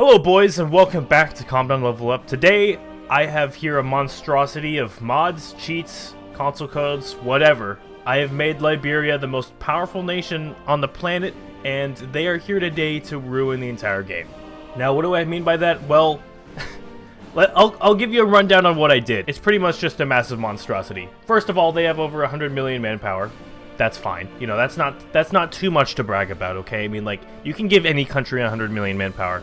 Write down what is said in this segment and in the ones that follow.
Hello boys and welcome back to Calm Down Level Up. Today I have here a monstrosity of mods, cheats, console codes, whatever. I have made Liberia the most powerful nation on the planet and they are here today to ruin the entire game. Now what do I mean by that? Well, I'll give you a rundown on what I did. It's pretty much just a massive monstrosity. First of all, they have over 100 million manpower. That's fine. You know, that's not too much to brag about, okay? I mean, like, you can give any country 100 million manpower.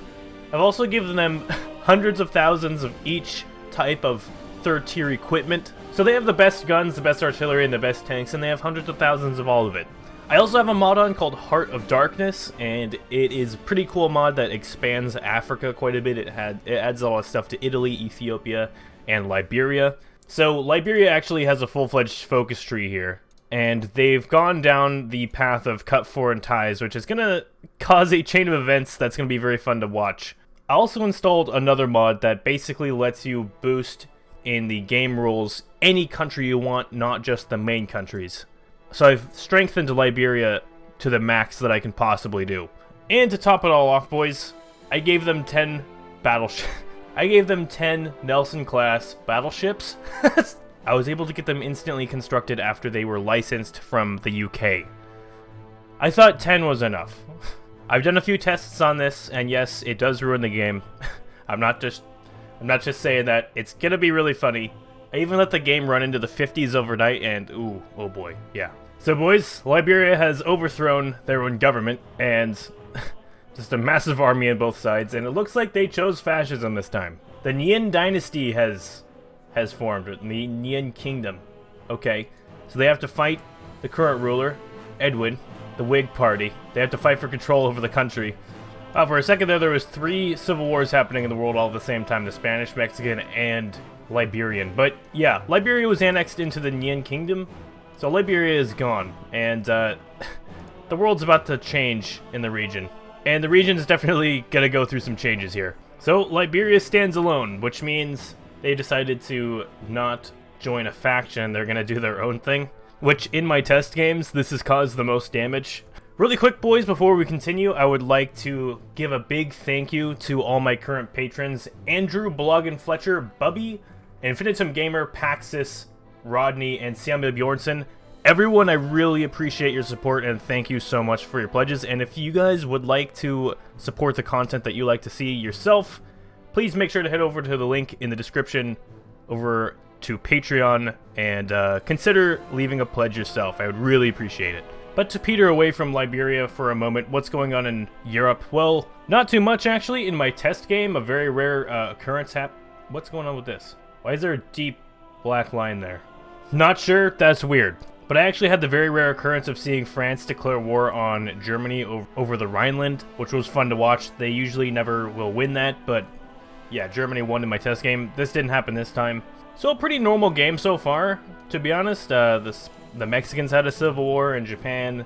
I've also given them hundreds of thousands of each type of third-tier equipment. So they have the best guns, the best artillery, and the best tanks, and they have hundreds of thousands of all of it. I also have a mod on called Heart of Darkness, and it is a pretty cool mod that expands Africa quite a bit. It adds a lot of stuff to Italy, Ethiopia, and Liberia. So Liberia actually has a full-fledged focus tree here. And they've gone down the path of cut foreign ties, which is going to cause a chain of events that's going to be very fun to watch. I also installed another mod that basically lets you boost in the game rules any country you want, not just the main countries. So I've strengthened Liberia to the max that I can possibly do. And to top it all off, boys, I gave them 10 battleships. I gave them 10 Nelson-class battleships. I was able to get them instantly constructed after they were licensed from the UK. I thought 10 was enough. I've done a few tests on this, and yes, it does ruin the game. I'm not just saying that. It's gonna be really funny. I even let the game run into the 50s overnight, and ooh, oh boy, yeah. So boys, Liberia has overthrown their own government, and just a massive army on both sides, and it looks like they chose fascism this time. The Nyan dynasty has formed, the Nyan kingdom. Okay, so they have to fight the current ruler, Edwin, the Whig party. They have to fight for control over the country. For a second there was 3 civil wars happening in the world all at the same time, the Spanish, Mexican, and Liberian. But yeah, Liberia was annexed into the Nyan kingdom, so Liberia is gone, and the world's about to change in the region. And the region is definitely gonna go through some changes here. So Liberia stands alone, which means they decided to not join a faction. They're gonna do their own thing, which in my test games, this has caused the most damage. Really quick, boys, before we continue, I would like to give a big thank you to all my current patrons: Andrew, Blog and Fletcher, Bubby, Infinitum Gamer, Paxis, Rodney, and Samuel Bjornsson. Everyone, I really appreciate your support and thank you so much for your pledges. And if you guys would like to support the content that you like to see yourself, please make sure to head over to the link in the description over to Patreon and consider leaving a pledge yourself. I would really appreciate it. But to peter away from Liberia for a moment, what's going on in Europe? Well, not too much actually. In my test game, a very rare occurrence happened. What's going on with this? Why is there a deep black line there? Not sure, that's weird. But I actually had the very rare occurrence of seeing France declare war on Germany over the Rhineland, which was fun to watch. They usually never will win that, but yeah, Germany won in my test game. This didn't happen this time. So a pretty normal game so far, to be honest. The Mexicans had a civil war, and Japan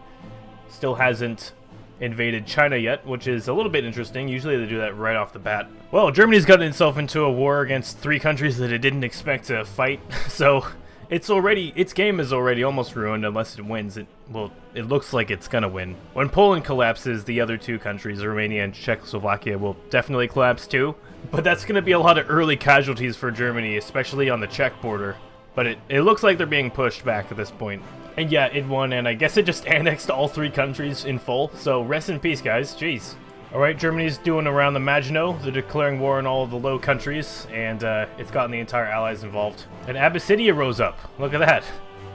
still hasn't invaded China yet, which is a little bit interesting. Usually they do that right off the bat. Well, Germany's gotten itself into a war against 3 countries that it didn't expect to fight, so its game is already almost ruined unless it wins. It looks like it's gonna win. When Poland collapses, the other 2 countries, Romania and Czechoslovakia, will definitely collapse too. But that's gonna be a lot of early casualties for Germany, especially on the Czech border. But it looks like they're being pushed back at this point. And yeah, it won, and I guess it just annexed all 3 countries in full. So rest in peace, guys. Jeez. Alright, Germany's doing around the Maginot. They're declaring war on all of the Low Countries, and it's gotten the entire allies involved. And Abyssinia rose up. Look at that.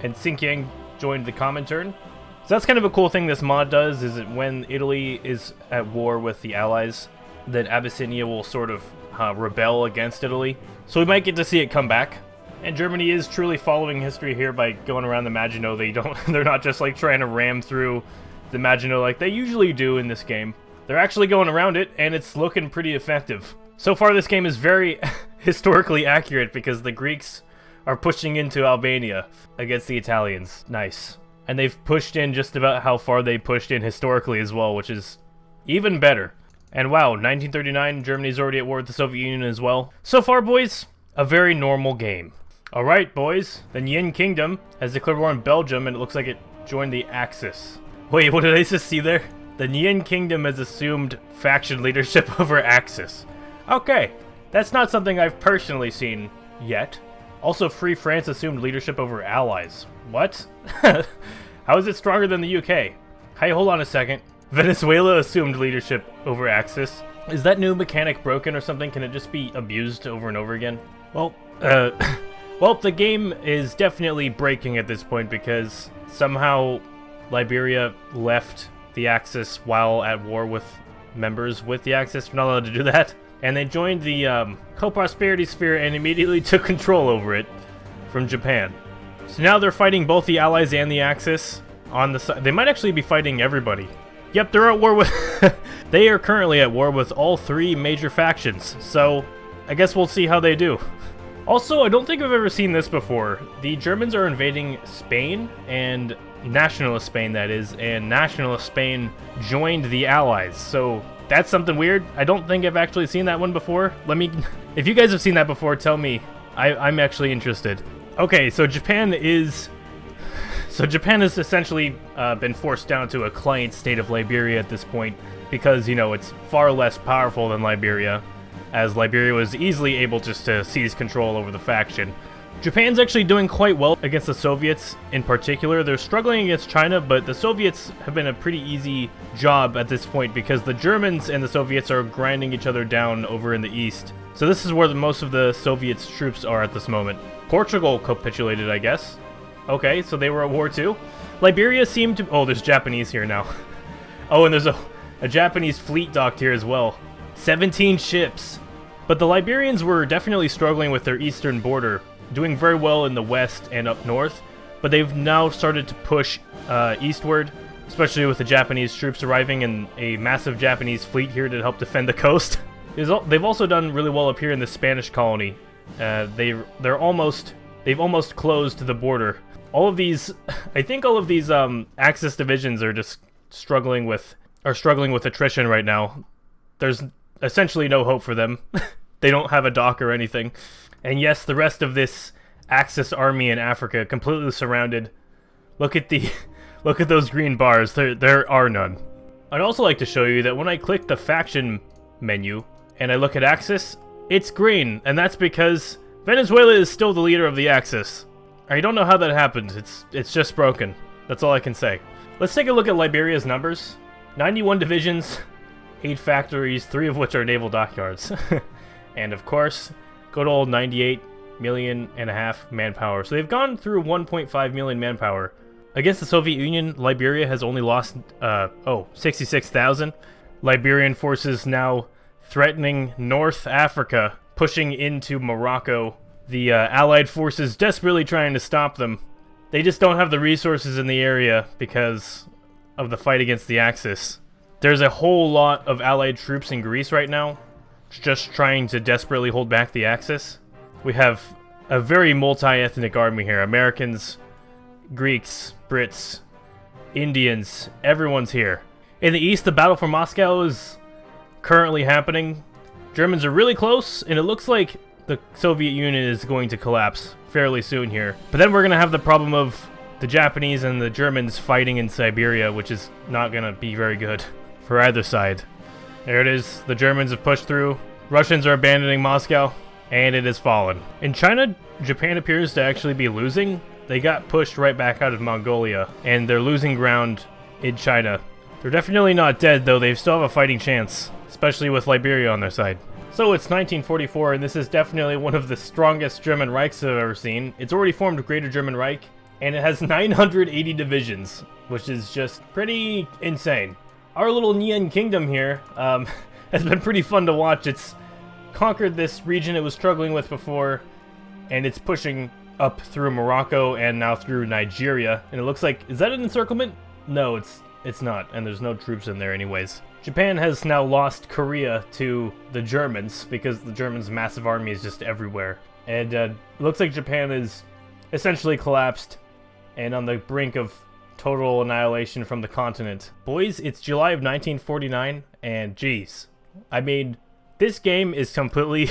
And Xinjiang joined the Comintern. So that's kind of a cool thing this mod does, is that when Italy is at war with the allies, then Abyssinia will sort of rebel against Italy. So we might get to see it come back. And Germany is truly following history here by going around the Maginot. They're not just like trying to ram through the Maginot like they usually do in this game. They're actually going around it, and it's looking pretty effective. So far, this game is very historically accurate because the Greeks are pushing into Albania against the Italians. Nice. And they've pushed in just about how far they pushed in historically as well, which is even better. And wow, 1939, Germany's already at war with the Soviet Union as well. So far, boys, a very normal game. Alright, boys, the Nyan Kingdom has declared war on Belgium, and it looks like it joined the Axis. Wait, what did I just see there? The Nyan Kingdom has assumed faction leadership over Axis. Okay, that's not something I've personally seen yet. Also, Free France assumed leadership over allies. What? How is it stronger than the UK? Hey, hold on a second. Venezuela assumed leadership over Axis. Is that new mechanic broken or something? Can it just be abused over and over again? Well, well, the game is definitely breaking at this point because somehow Liberia left the Axis while at war with members with the Axis. You're not allowed to do that. And they joined the co-prosperity sphere and immediately took control over it from Japan. So now they're fighting both the Allies and the Axis on the side. They might actually be fighting everybody. Yep, they're at war with... They are currently at war with all three major factions, so I guess we'll see how they do. Also, I don't think I've ever seen this before. The Germans are invading Spain, and nationalist Spain, that is, and nationalist Spain joined the Allies, so that's something weird. I don't think I've actually seen that one before. If you guys have seen that before, tell me. I'm actually interested. Okay, so Japan has essentially been forced down to a client state of Liberia at this point because, you know, it's far less powerful than Liberia, as Liberia was easily able just to seize control over the faction. Japan's actually doing quite well against the Soviets in particular. They're struggling against China, but the Soviets have been a pretty easy job at this point because the Germans and the Soviets are grinding each other down over in the east. So this is where most of the Soviets' troops are at this moment. Portugal capitulated, I guess. Okay, so they were at war too. Liberia seemed to... Oh, there's Japanese here now. Oh, and there's a Japanese fleet docked here as well. 17 ships. But the Liberians were definitely struggling with their eastern border, doing very well in the west and up north, but they've now started to push eastward, especially with the Japanese troops arriving and a massive Japanese fleet here to help defend the coast. They've also done really well up here in the Spanish colony. They've almost closed the border. I think all of these Axis divisions are just struggling with attrition right now. There's essentially no hope for them. They don't have a dock or anything. And yes, the rest of this Axis army in Africa completely surrounded. Look at those green bars. There are none. I'd also like to show you that when I click the faction menu and I look at Axis, it's green, and that's because Venezuela is still the leader of the Axis. I don't know how that happened. It's just broken. That's all I can say. Let's take a look at Liberia's numbers. 91 divisions, 8 factories, 3 of which are naval dockyards. And of course, good old 98.5 million manpower. So they've gone through 1.5 million manpower. Against the Soviet Union, Liberia has only lost 66,000. Liberian forces now threatening North Africa, pushing into Morocco. The Allied forces desperately trying to stop them. They just don't have the resources in the area because of the fight against the Axis. There's a whole lot of Allied troops in Greece right now, just trying to desperately hold back the Axis. We have a very multi-ethnic army here. Americans, Greeks, Brits, Indians, everyone's here. In the east, the battle for Moscow is currently happening. Germans are really close, and it looks like the Soviet Union is going to collapse fairly soon here. But then we're going to have the problem of the Japanese and the Germans fighting in Siberia, which is not going to be very good for either side. There it is. The Germans have pushed through. Russians are abandoning Moscow, and it has fallen. In China, Japan appears to actually be losing. They got pushed right back out of Mongolia, and they're losing ground in China. They're definitely not dead, though. They still have a fighting chance, especially with Liberia on their side. So it's 1944, and this is definitely one of the strongest German Reichs I've ever seen. It's already formed Greater German Reich, and it has 980 divisions, which is just pretty insane. Our little Nian Kingdom here has been pretty fun to watch. It's conquered this region it was struggling with before, and it's pushing up through Morocco and now through Nigeria. And it looks like, is that an encirclement? No, it's not, and there's no troops in there anyways. Japan has now lost Korea to the Germans because the Germans' massive army is just everywhere. And it looks like Japan is essentially collapsed and on the brink of total annihilation from the continent. Boys, it's July of 1949, and geez. I mean, this game is completely...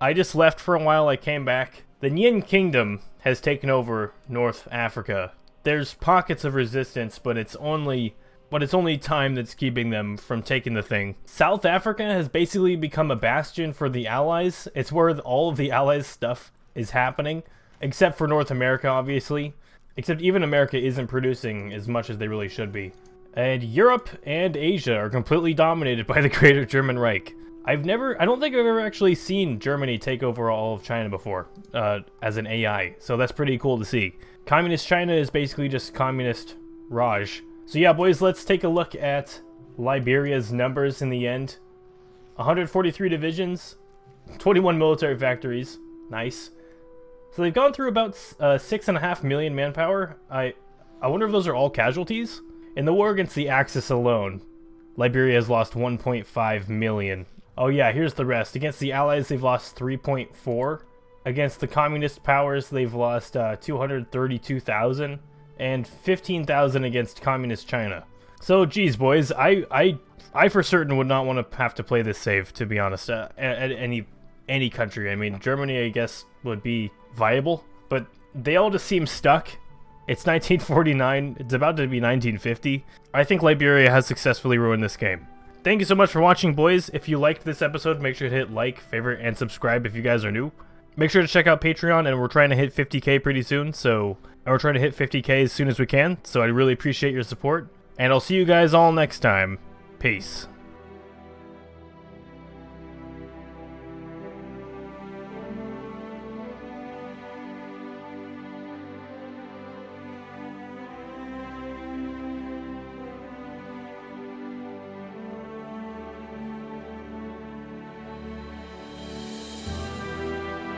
I just left for a while, I came back. The Nian Kingdom has taken over North Africa. There's pockets of resistance, but it's only but it's only time that's keeping them from taking the thing. South Africa has basically become a bastion for the Allies. It's where all of the Allies stuff is happening, except for North America, obviously. Except even America isn't producing as much as they really should be. And Europe and Asia are completely dominated by the Greater German Reich. I don't think I've ever actually seen Germany take over all of China before, as an AI, so that's pretty cool to see. Communist China is basically just Communist Raj. So yeah, boys, let's take a look at Liberia's numbers in the end. 143 divisions, 21 military factories, nice. So they've gone through about 6.5 million manpower. I wonder if those are all casualties? In the war against the Axis alone, Liberia has lost 1.5 million. Oh yeah, here's the rest. Against the Allies, they've lost 3.4. Against the Communist powers, they've lost 232,000. And 15,000 against Communist China. So, geez, boys, I for certain would not want to have to play this save, to be honest, at any country. I mean, Germany, I guess, would be viable, but they all just seem stuck. It's 1949. It's about to be 1950. I think Liberia has successfully ruined this game. Thank you so much for watching, boys. If you liked this episode, make sure to hit like, favorite, and subscribe if you guys are new. Make sure to check out Patreon, and we're trying to hit 50k pretty soon, and we're trying to hit 50k as soon as we can, so I really appreciate your support. And I'll see you guys all next time. Peace.